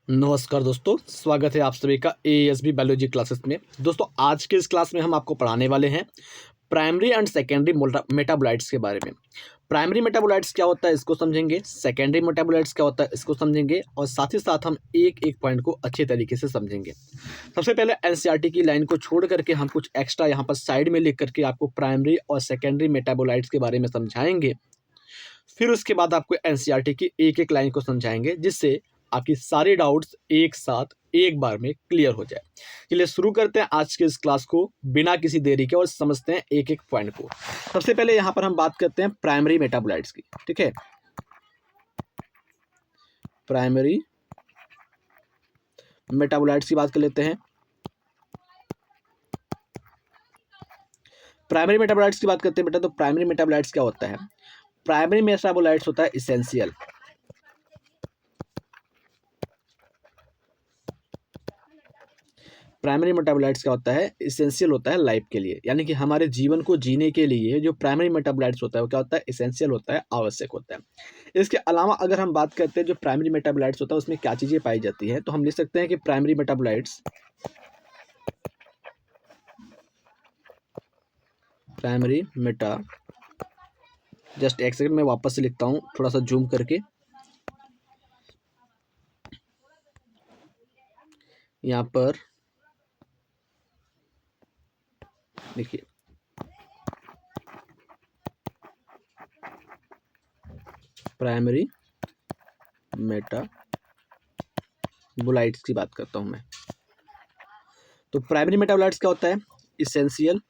नमस्कार दोस्तों, स्वागत है आप सभी का एएसबी बायोलॉजी क्लासेस में। दोस्तों आज के इस क्लास में हम आपको पढ़ाने वाले हैं प्राइमरी एंड सेकेंडरी मेटाबोलाइट्स के बारे में। प्राइमरी मेटाबोलाइट्स क्या होता है इसको समझेंगे, सेकेंडरी मेटाबोलाइट्स क्या होता है इसको समझेंगे और साथ ही साथ हम एक एक पॉइंट को अच्छे तरीके से समझेंगे। सबसे पहले एनसीईआरटी की लाइन को छोड़ करके हम कुछ एक्स्ट्रा यहाँ पर साइड में लिख करके आपको प्राइमरी और सेकेंडरी मेटाबोलाइट्स के बारे में समझाएंगे। फिर उसके बाद आपको एनसीईआरटी की एक एक लाइन को समझाएंगे जिससे आपकी सारे डाउट्स एक साथ एक बार में क्लियर हो जाए। चलिए शुरू करते हैं आज के इस क्लास को बिना किसी देरी के और समझते हैं एक एक पॉइंट को। सबसे पहले यहाँ पर हम बात करते हैं प्राइमरी मेटाबोलाइट्स की। ठीक है, प्राइमरी मेटाबोलाइट्स की बात कर लेते हैं। प्राइमरी मेटाबोलाइट्स की बात करते हैं बेटा, तो प्राइमरी मेटाबोलाइट्स क्या होता है? प्राइमरी मेटाबोलाइट्स होता है इसेंशियल। प्राइमरी मेटाबोलाइट्स क्या होता है? इसेंशियल होता है लाइफ के लिए, यानी कि हमारे जीवन को जीने के लिए जो प्राइमरी मेटाबोलाइट्स होता है वो क्या होता है? इसेंशियल होता है, आवश्यक होता है। इसके अलावा अगर हम बात करते हैं जो प्राइमरी मेटाबोलाइट्स होता है उसमें क्या चीज़ें पाई जाती हैं, तो हम लिख सकते हैं कि primary metabolites, primary Meta, just एक सेकंड में वापस से लिखता हूँ थोड़ा सा जूम करके। यहाँ पर देखिए, प्राइमरी मेटाबोलाइट्स की बात करता हूँ मैं। तो प्राइमरी मेटाबोलाइट्स क्या होता है? Essential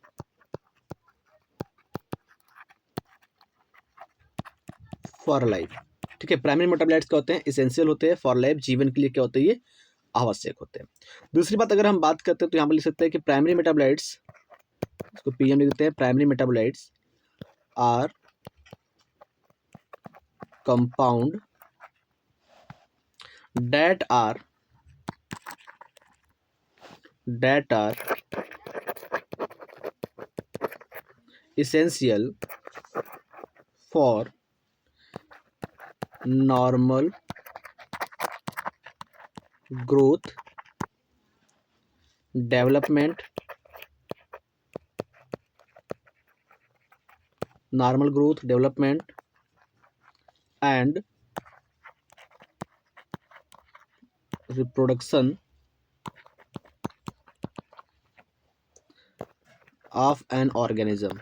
for life. ठीक है, प्राइमरी मेटाबोलाइट्स क्या होते हैं? इसेंशियल होते हैं फॉर लाइफ, जीवन के लिए क्या होते हैं? ये आवश्यक होते हैं। दूसरी बात अगर हम बात करते हैं तो यहाँ पर लिख सकते हैं कि प्राइमरी मेटाबोलाइट्स, इसको पीएम लिख देते हैं, primary metabolites are compound that are essential for normal growth, development, and reproduction of an organism।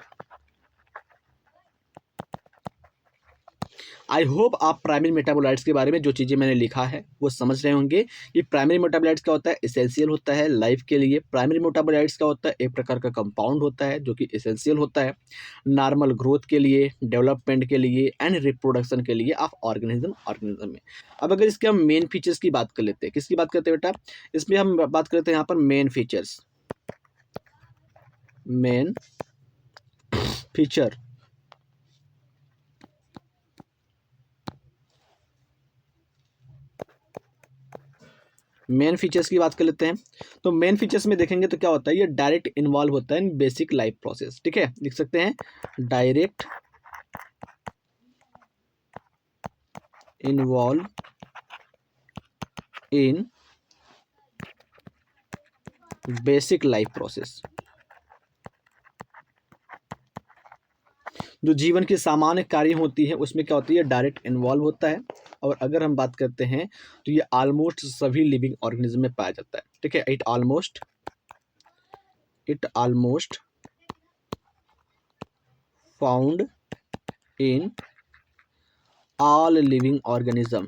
I hope आप प्राइमरी मेटाबोलाइट्स के बारे में जो चीज़ें मैंने लिखा है वो समझ रहे होंगे कि प्राइमरी मेटाबोलाइट्स क्या होता है? इसेंशियल होता है लाइफ के लिए। प्राइमरी मेटाबोलाइट्स क्या होता है? एक प्रकार का कंपाउंड होता है जो कि इसेंशियल होता है नॉर्मल ग्रोथ के लिए, डेवलपमेंट के लिए एंड रिप्रोडक्शन के लिए ऑफ ऑर्गेनिज्म में। अब अगर इसके हम मेन फीचर्स की बात कर लेते हैं, किसकी बात करते हैं बेटा? इसमें हम बात करते हैं यहाँ पर मेन फीचर मेन फीचर्स की बात कर लेते हैं। तो मेन फीचर्स में देखेंगे तो क्या होता है? ये डायरेक्ट इन्वॉल्व होता है इन बेसिक लाइफ प्रोसेस। ठीक है, लिख सकते हैं direct involve in basic life process. जो जीवन की सामान्य कार्य होती है उसमें क्या होती है? डायरेक्ट इन्वॉल्व होता है। और अगर हम बात करते हैं तो ये ऑलमोस्ट सभी लिविंग ऑर्गेनिज्म में पाया जाता है। ठीक है, it almost found in all living organism,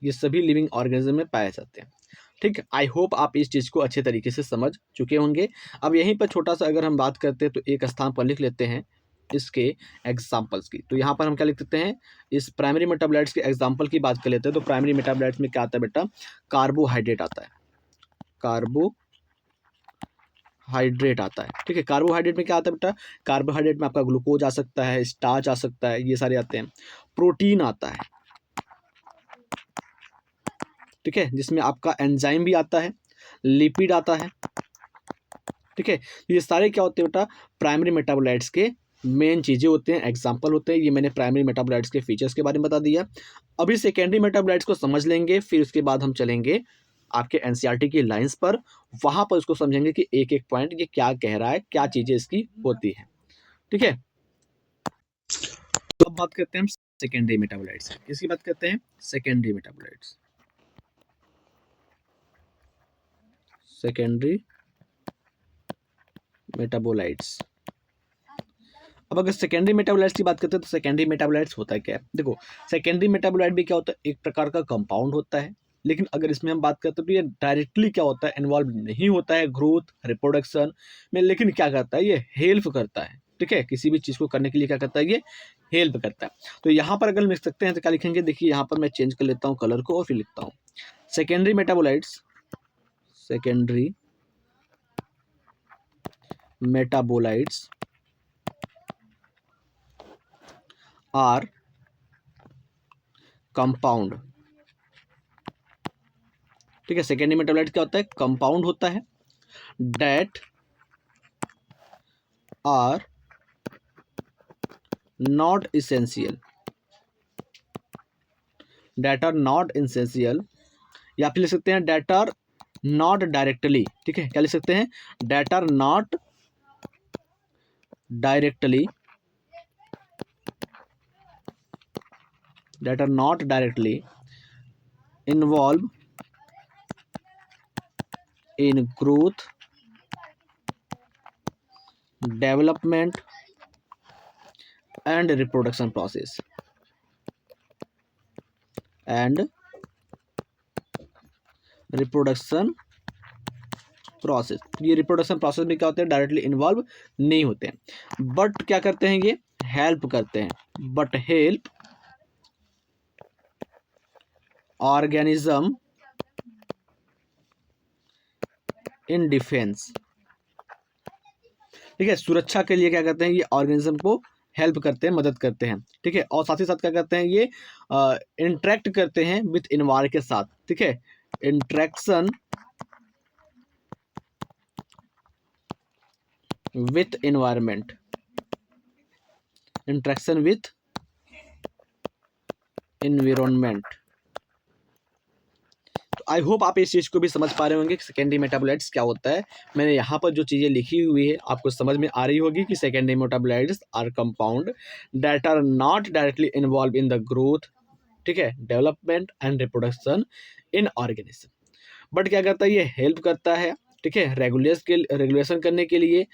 ये सभी लिविंग ऑर्गेनिज्म में पाए जाते हैं। ठीक, आई होप आप इस चीज़ को अच्छे तरीके से समझ चुके होंगे। अब यहीं पर छोटा सा अगर हम बात करते हैं तो एक स्थान पर लिख लेते हैं इसके एग्जाम्पल्स की। तो यहाँ पर हम क्या लिख देते हैं? इस प्राइमरी मेटाबोलाइट्स के एग्जाम्पल की बात कर लेते हैं। तो प्राइमरी मेटाबोलाइट्स में क्या आता है बेटा? कार्बोहाइड्रेट आता है, कार्बोहाइड्रेट आता है। ठीक है, कार्बोहाइड्रेट में क्या आता है बेटा? कार्बोहाइड्रेट में आपका ग्लूकोज आ सकता है, स्टार्च आ सकता है, ये सारे आते हैं। प्रोटीन आता है, ठीक है, जिसमें आपका एंजाइम भी आता है, लिपिड आता है। ठीक है, ये सारे क्या होते हैं बेटा? प्राइमरी मेटाबोलाइट्स के मेन चीज़ें होते हैं, एग्जाम्पल होते हैं। ये मैंने प्राइमरी मेटाबोलाइट्स के फीचर्स के बारे में बता दिया। अभी सेकेंडरी मेटाबोलाइट्स को समझ लेंगे, फिर उसके बाद हम चलेंगे आपके एनसीईआरटी की लाइंस पर, वहाँ पर उसको समझेंगे कि एक एक पॉइंट ये क्या कह रहा है, क्या चीज़ें इसकी होती हैं। ठीक है, तो अब बात करते हैं हम सेकेंडरी मेटाबोलाइट्स की। किसकी बात करते हैं? Secondary metabolites. Secondary metabolites. अब अगर सेकेंडरी मेटाबोलाइट्स की बात करते हैं तो सेकेंडरी मेटाबोलाइट्स होता है क्या है? देखो, सेकेंडरी मेटाबोलाइट भी क्या होता है? एक प्रकार का कंपाउंड होता है, लेकिन अगर इसमें हम बात करते हैं तो ये डायरेक्टली क्या होता है? इन्वॉल्व नहीं होता है ग्रोथ रिप्रोडक्शन में, लेकिन क्या करता है? ये हेल्प करता है। ठीक है, किसी भी चीज़ को करने के लिए क्या करता है? ये हेल्प करता है। तो यहाँ पर अगर लिख सकते हैं तो क्या लिखेंगे? देखिए यहाँ पर मैं चेंज कर लेता हूँ कलर को और फिर लिखता हूँ secondary metabolites. Secondary metabolites are compound. ठीक है, सेकेंडरी मेटाबोलाइट क्या होता है? कंपाउंड होता है that are not essential, that are not essential, या फिर लिख सकते हैं that are not directly। ठीक है, क्या लिख सकते हैं? that are not directly, that are not directly involved in growth, development and reproduction process, and reproduction process. ये रिप्रोडक्शन प्रोसेस में क्या होते हैं? डायरेक्टली इन्वॉल्व नहीं होते हैं, बट क्या करते हैं? ये हेल्प करते हैं। But help organism in defence. ठीक है, सुरक्षा के लिए क्या करते हैं? ये ऑर्गेनिज्म को हेल्प करते हैं, मदद करते हैं। ठीक है, और साथ ही साथ क्या करते हैं? ये इंटरेक्ट करते हैं विथ इन्वायरमेंट के साथ। ठीक है, interaction with environment, interaction with environment. तो आई होप आप इस चीज़ को भी समझ पा रहे होंगे कि सेकेंडरी मेटाबोलाइट्स क्या होता है। मैंने यहाँ पर जो चीज़ें लिखी हुई है आपको समझ में आ रही होगी कि secondary metabolites are compound that are not directly involve in the growth, ठीक है, development and reproduction in organism, but क्या करता है? ये हेल्प करता है। ठीक है, रेगुलेशन करने के लिए,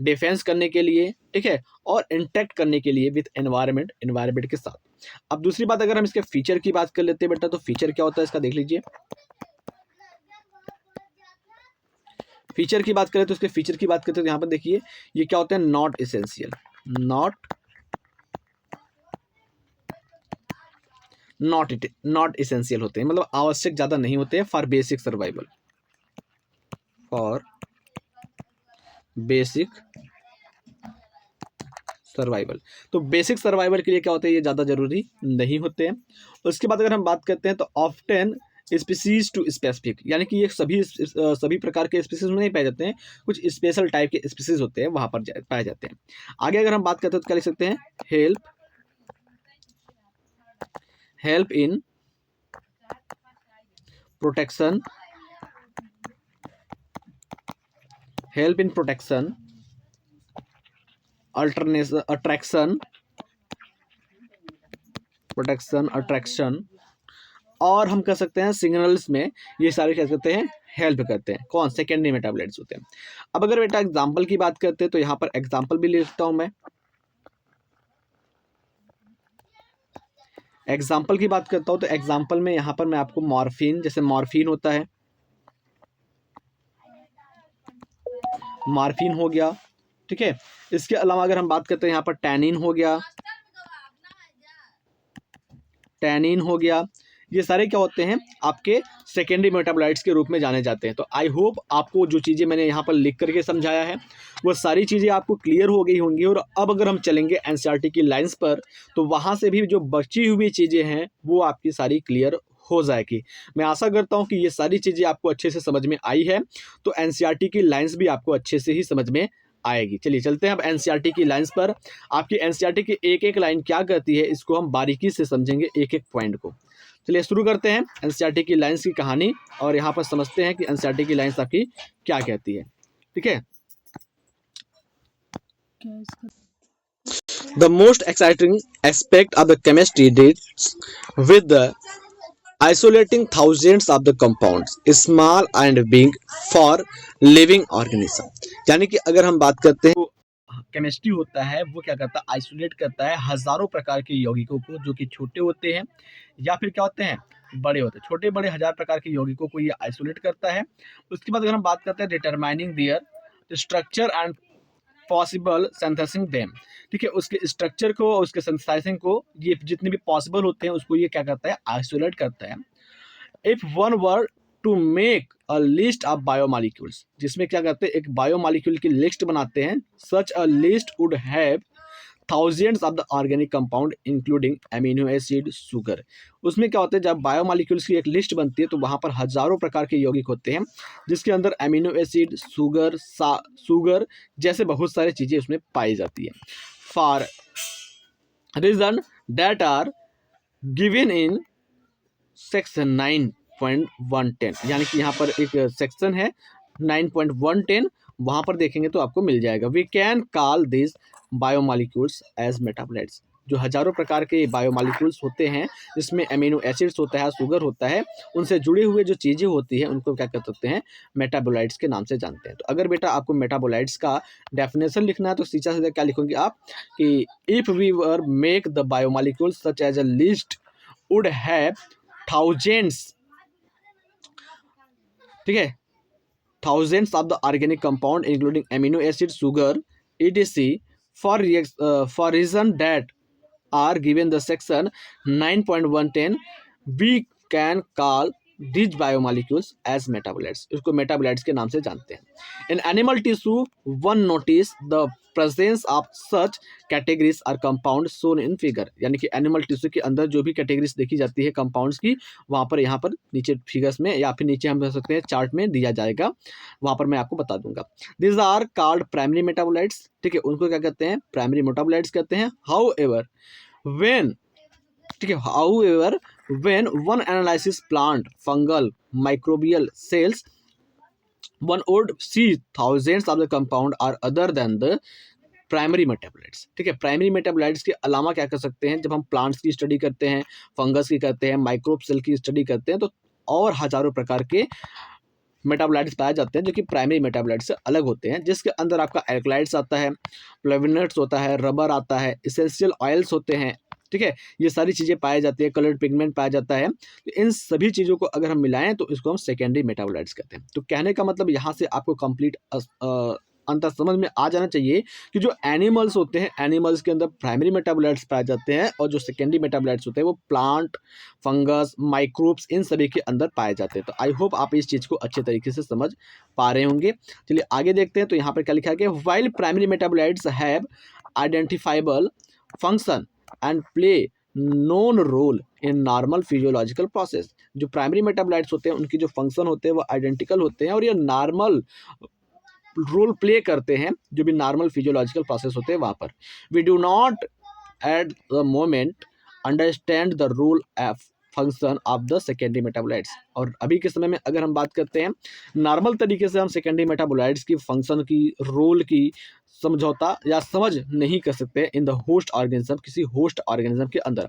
डिफेंस करने के लिए, ठीक है, और इंटैक्ट करने के लिए विद एनवायरमेंट के साथ। अब दूसरी बात, अगर हम इसके फीचर की बात कर लेते हैं बेटा, तो फीचर क्या होता है इसका देख लीजिए। फीचर की बात करें तो इसके फीचर की बात करते हैं तो यहाँ पर देखिए ये क्या होते हैं? नॉट इसेंशियल, नॉट इसेंशियल होते हैं, मतलब आवश्यक ज़्यादा नहीं होते हैं for basic survival, for basic survival. तो बेसिक सर्वाइवल के लिए क्या होते हैं? ये ज़्यादा जरूरी नहीं होते हैं। उसके बाद अगर हम बात करते हैं तो ऑफ्टन स्पीसीज टू स्पेसिफिक, यानी कि ये सभी प्रकार के स्पीसीज में नहीं पाए जाते हैं, कुछ स्पेशल टाइप के स्पीसीज होते हैं वहाँ पर पाए जाते हैं। आगे अगर हम बात करते हैं तो क्या लिख सकते हैं? हेल्प इन प्रोटेक्शन, अट्रैक्शन, और हम कह सकते हैं सिग्नल्स में ये सारे क्या करते हैं? हेल्प करते हैं। कौन? सेकेंडरी मेटाबोलाइट्स होते हैं। अब अगर बेटा एग्जांपल की बात करते हैं तो यहाँ पर एग्जांपल भी लिखता हूं मैं। एग्जाम्पल की बात करता हूं तो एग्जाम्पल में यहाँ पर मैं आपको मॉर्फिन, जैसे मॉर्फिन होता है, मॉर्फिन हो गया। ठीक है, इसके अलावा अगर हम बात करते हैं यहाँ पर टैनिन हो गया, टैनिन हो गया। ये सारे क्या होते हैं? आपके सेकेंडरी मेटाबोलाइट्स के रूप में जाने जाते हैं। तो आई होप आपको जो चीज़ें मैंने यहाँ पर लिख करके समझाया है वो सारी चीज़ें आपको क्लियर हो गई होंगी। और अब अगर हम चलेंगे एनसीईआरटी की लाइंस पर तो वहाँ से भी जो बची हुई चीज़ें हैं वो आपकी सारी क्लियर हो जाएगी। मैं आशा करता हूँ कि ये सारी चीज़ें आपको अच्छे से समझ में आई है, तो एनसीईआरटी की लाइंस भी आपको अच्छे से ही समझ में आएगी। चलिए चलते हैं अब एनसीईआरटी की लाइंस पर। आपकी एनसीईआरटी की एक एक लाइन क्या कहती है, इसको हम बारीकी से समझेंगे एक एक पॉइंट को। चलिए शुरू करते हैं एनसीईआरटी की लाइंस की कहानी और यहाँ पर समझते हैं कि एनसीईआरटी की लाइंस आपकी क्या कहती है। ठीक है, the most exciting aspect of the chemistry deals with the isolating thousands of the compounds small and big for living organism। यानी कि अगर हम बात करते हैं केमिस्ट्री होता है वो क्या करता है, आइसोलेट करता है हजारों प्रकार के यौगिकों को, जो कि छोटे होते हैं या फिर क्या होते हैं, बड़े होते हैं। छोटे बड़े हजार प्रकार के यौगिकों को ये आइसोलेट करता है। उसके बाद अगर हम बात करते हैं determining their structure and possible synthesising them. ठीक है, उसके स्ट्रक्चर को और उसके सिंथेसाइजिंग को, ये जितने भी पॉसिबल होते हैं उसको ये क्या करता है, आइसोलेट करता है। If one were to make a list of biomolecules, जिसमें क्या करते हैं, एक बायोमॉलिक्यूल की लिस्ट बनाते हैं। Such a list would have thousands of the organic compound including amino acid sugar. उसमें क्या होता है, जब बायोमॉलिक्यूल्स की एक लिस्ट बनती है तो वहाँ पर हजारों प्रकार के यौगिक होते हैं, जिसके अंदर अमीनो एसिड, शुगर जैसे बहुत सारी चीज़ें उसमें पाई जाती है। For reason that are given in section 9.110, यानी कि यहाँ पर एक सेक्शन है 9.110, वहाँ पर देखेंगे तो आपको मिल जाएगा। We can call this biomolecules as metabolites. जो हजारों प्रकार के बायोमॉलिक्यूल्स होते हैं, जिसमें अमीनो एसिड्स होता है, शुगर होता है, उनसे जुड़े हुए जो चीज़ें होती हैं उनको क्या कर सकते हैं, मेटाबोलाइट्स के नाम से जानते हैं। तो अगर बेटा आपको मेटाबोलाइट्स का डेफिनेशन लिखना है तो सीधा सीधा क्या लिखोगे आप कि if we were make the biomolecules such as a list would have thousands, ठीक है, thousands of the organic compound including amino acid, sugar, etc. For reason that are given the section 9.110, we can call these biomolecules as metabolites। इसको metabolites के नाम से जानते हैं। In animal tissue, one notice the presence of such categories or compounds shown in figure। यानी कि animal tissue के अंदर जो भी कैटेगरीज देखी जाती है कंपाउंड्स की, वहाँ पर यहाँ पर नीचे फिगर्स में या फिर नीचे हम कह सकते हैं चार्ट में दिया जाएगा, वहाँ पर मैं आपको बता दूंगा। This are called primary metabolites. ठीक है, उनको क्या कहते हैं, प्राइमरी मेटाबोलाइट्स कहते हैं। हाउ एवर वेन, ठीक है, how ever when one analyzes plant, fungal, microbial cells, one would see thousands of the compound are other than the primary metabolites. ठीक है, प्राइमरी मेटाबोलाइट्स के अलावा क्या कर सकते हैं, जब हम प्लांट्स की स्टडी करते हैं, फंगस की करते हैं, माइक्रोब सेल की स्टडी करते हैं, तो और हजारों प्रकार के मेटाबोलाइट्स पाए जाते हैं जो कि प्राइमरी मेटाबोलाइट्स से अलग होते हैं, जिसके अंदर आपका एल्कलाइड्स आता है, फ्लेवोनोइड्स होता है, रबर आता है, एसेंशियल ऑयल्स होते हैं। ठीक है, ये सारी चीज़ें पाई जाती है, कलर्ड पिगमेंट पाया जाता है। तो इन सभी चीज़ों को अगर हम मिलाएं तो इसको हम सेकेंडरी मेटाबोलाइट्स कहते हैं। तो कहने का मतलब यहाँ से आपको कंप्लीट अंतर समझ में आ जाना चाहिए कि जो एनिमल्स होते हैं, एनिमल्स के अंदर प्राइमरी मेटाबोलाइट्स पाए जाते हैं और जो सेकेंडरी मेटाबोलाइट्स होते हैं वो प्लांट, फंगस, माइक्रोब्स, इन सभी के अंदर पाए जाते हैं। तो आई होप आप इस चीज़ को अच्छे तरीके से समझ पा रहे होंगे। चलिए आगे देखते हैं। तो यहाँ पर क्या लिखा गया, while primary metabolites have identifiable function and play known role in normal physiological process. जो प्राइमरी मेटाबोलाइट्स होते हैं उनकी जो फंक्शन होते हैं वो आइडेंटिकल होते हैं और ये नॉर्मल रोल प्ले करते हैं, जो भी नॉर्मल फिजियोलॉजिकल प्रोसेस होते हैं वहाँ पर। We do not at the moment understand the role of function of the secondary metabolites. और अभी के समय में अगर हम बात करते हैं नॉर्मल तरीके से हम सेकेंडरी मेटाबोलाइट्स की फंक्शन की, रोल की समझौता या समझ नहीं कर सकते इन द होस्ट ऑर्गेनिज्म, किसी होस्ट ऑर्गेनिज्म के अंदर।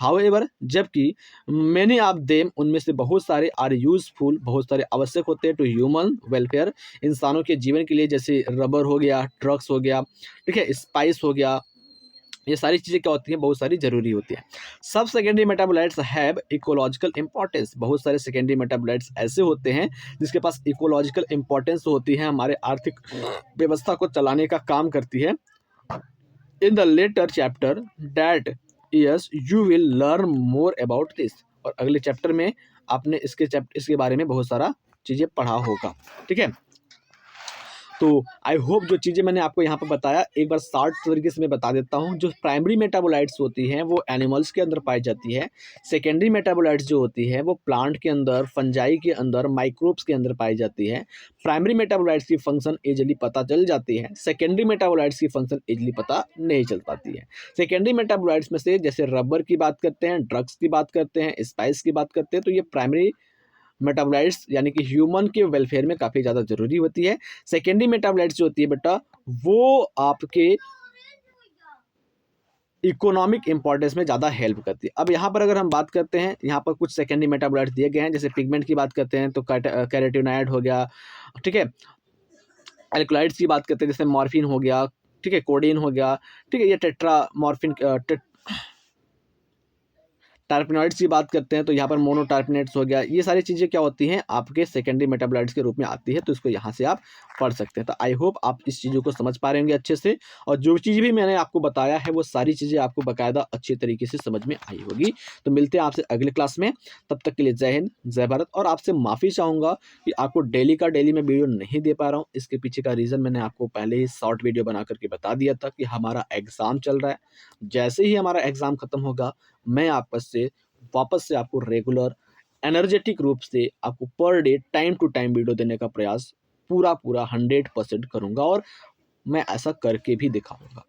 हाउएवर जबकि मैनी ऑफ देम, उनमें से बहुत सारे आर यूजफुल, बहुत सारे आवश्यक होते हैं टू ह्यूमन वेलफेयर, इंसानों के जीवन के लिए, जैसे रबर हो गया, ड्रग्स हो गया, ठीक है, स्पाइस हो गया, ये सारी चीज़ें क्या होती हैं, बहुत सारी जरूरी होती हैं। सब secondary metabolites have ecological importance. बहुत सारे सेकेंडरी मेटाबोलाइट्स ऐसे होते हैं जिसके पास इकोलॉजिकल इंपॉर्टेंस होती है, हमारे आर्थिक व्यवस्था को चलाने का काम करती है। In the later chapter that yes you will learn more about this. और अगले चैप्टर में आपने इसके बारे में बहुत सारा चीज़ें पढ़ा होगा। ठीक है, तो आई होप जो चीज़ें मैंने आपको यहाँ पर बताया एक बार शॉर्ट तरीके से मैं बता देता हूँ। जो प्राइमरी मेटाबोलाइट्स होती हैं वो एनिमल्स के अंदर पाई जाती है। सेकेंडरी मेटाबोलाइट्स जो होती है वो प्लांट के अंदर, फंजाई के अंदर, माइक्रोब्स के अंदर पाई जाती है। प्राइमरी मेटाबोलाइट्स की फंक्शन ईजिली पता चल जाती है, सेकेंडरी मेटाबोलाइट्स की फंक्शन ईजिली पता नहीं चल पाती है। सेकेंडरी मेटाबोलाइट्स में से जैसे रबर की बात करते हैं, ड्रग्स की बात करते हैं, स्पाइस की बात करते हैं, तो ये प्राइमरी मेटाबोलाइट्स यानी कि ह्यूमन के वेलफेयर में काफ़ी ज़्यादा ज़रूरी होती है। सेकेंडरी मेटाबोलाइट्स जो होती है बेटा, वो आपके इकोनॉमिक इंपॉर्टेंस में ज़्यादा हेल्प करती है। अब यहाँ पर अगर हम बात करते हैं, यहाँ पर कुछ सेकेंडरी मेटाबोलाइट्स दिए गए हैं। जैसे पिगमेंट की बात करते हैं तो कैरोटीनॉइड हो गया, ठीक है। एल्कलॉइड्स की बात करते हैं जैसे मॉर्फिन हो गया, ठीक है, कोडीन हो गया, ठीक है, ये टेट्रामॉर्फिन टर्पेनॉइड्स की बात करते हैं तो यहाँ पर मोनोटर्पेनेट्स हो गया। ये सारी चीज़ें क्या होती हैं आपके सेकेंडरी मेटाबोलाइट्स के रूप में आती है, तो इसको यहाँ से आप पढ़ सकते हैं। तो आई होप आप इस चीज़ों को समझ पा रहे होंगे अच्छे से, और जो चीज़ भी मैंने आपको बताया है वो सारी चीज़ें आपको बाकायदा अच्छे तरीके से समझ में आई होगी। तो मिलते हैं आपसे अगले क्लास में, तब तक के लिए जय हिंद, जय भारत। और आपसे माफ़ी चाहूँगा कि आपको डेली का डेली मैं वीडियो नहीं दे पा रहा हूँ। इसके पीछे का रीज़न मैंने आपको पहले ही शॉर्ट वीडियो बना करके बता दिया था कि हमारा एग्ज़ाम चल रहा है। जैसे ही हमारा एग्ज़ाम खत्म होगा, मैं वापस से आपको रेगुलर एनर्जेटिक रूप से आपको per day time to time video देने का प्रयास पूरा 100% करूँगा, और मैं ऐसा करके भी दिखाऊँगा।